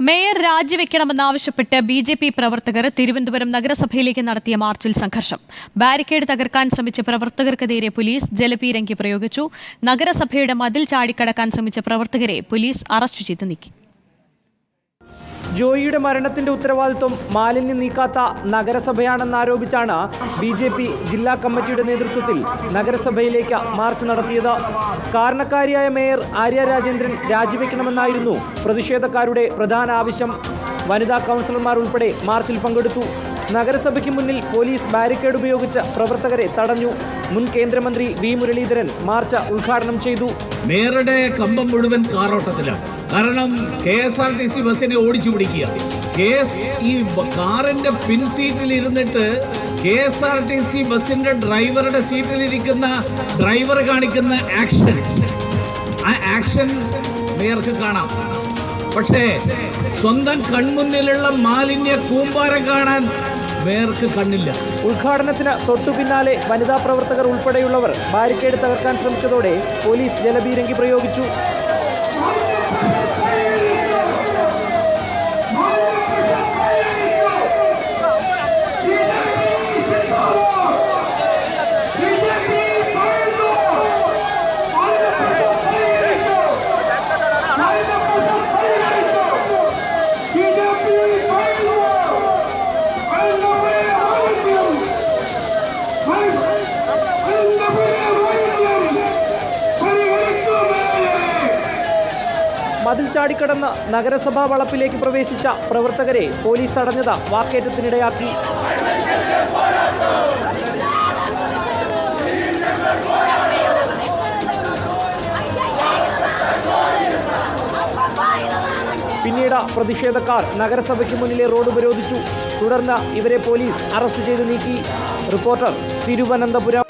Mayor രാജിവെക്കണമെന്നാവശ്യപ്പെട്ട് BJP. പ്രവർത്തകർ തിരുവനന്തപുരം നഗരസഭയിലേക്ക് നടത്തിയ മാർച്ചിൽ സംഘർഷം. ബാരിക്കേഡ് തകർക്കാൻ ശ്രമിച്ച പ്രവർത്തകർക്കെതിരെ പോലീസ് ജലപീരങ്കി പ്രയോഗിച്ചു. നഗരസഭയുടെ മതിൽ ചാടിക്കടക്കാൻ ശ്രമിച്ച പ്രവർത്തകരെ പോലീസ് അറസ്റ്റ് ചെയ്ത് നീക്കി. ജോയിയുടെ മരണത്തിന്റെ ഉത്തരവാദിത്വം മാലിന്യം നീക്കാത്ത നഗരസഭയാണെന്നാരോപിച്ചാണ് ബി.ജെ.പി. ജില്ലാ കമ്മിറ്റിയുടെ നേതൃത്വത്തിൽ നഗരസഭയിലേക്ക് മാർച്ച് നടത്തിയത്. കാരണക്കാരിയായ മേയർ ആര്യ രാജേന്ദ്രൻ രാജിവെക്കണമെന്നായിരുന്നു പ്രതിഷേധക്കാരുടെ പ്രധാന ആവശ്യം. വനിതാ കൗൺസിലർമാർ ഉൾപ്പെടെ മാർച്ചിൽ പങ്കെടുത്തു. നഗരസഭയ്ക്ക് മുന്നിൽ പോലീസ് ബാരിക്കേഡ് ഉപയോഗിച്ച് പ്രവർത്തകരെ തടഞ്ഞു. മുൻ കേന്ദ്രമന്ത്രി വി മുരളീധരൻ മാർച്ച് ഉദ്ഘാടനം ചെയ്തു. മേയറുടെ കമ്പം മുഴുവൻ കാറോട്ടത്തിലാണ്. കാരണം KSRTC ബസ്സിനെ ഓടിച്ചു പിടിക്കുക. ഈ കാറിന്റെ പിൻ സീറ്റിൽ ഇരുന്നിട്ട് KSRTC ബസ്സിന്റെ ഡ്രൈവറുടെ സീറ്റിലിരിക്കുന്ന ഡ്രൈവർ കാണിക്കുന്ന ആ ആക്ഷൻ മേയർക്ക് കാണാം. പക്ഷേ സ്വന്തം കൺമുന്നിലുള്ള മാലിന്യ കൂമ്പാരം കാണാൻ മേയർക്ക് കണ്ണില്ല. ഉദ്ഘാടനത്തിന് തൊട്ടു പിന്നാലെ വനിതാ പ്രവർത്തകർ ഉൾപ്പെടെയുള്ളവർ ബാരിക്കേഡ് തകർക്കാൻ ശ്രമിച്ചതോടെ പോലീസ് ജലപീരങ്കി പ്രയോഗിച്ചു. മതിൽ ചാടിക്കടന്ന് നഗരസഭാ വളപ്പിലേക്ക് പ്രവേശിച്ച പ്രവർത്തകരെ പോലീസ് തടഞ്ഞത് വാക്കേറ്റത്തിനിടയാക്കി. പിന്നീട് പ്രതിഷേധക്കാർ നഗരസഭയ്ക്ക് മുന്നിലെ റോഡ് ഉപരോധിച്ചു. തുടർന്ന് ഇവരെ പോലീസ് അറസ്റ്റ് ചെയ്ത് നീക്കി. റിപ്പോർട്ടർ, തിരുവനന്തപുരം.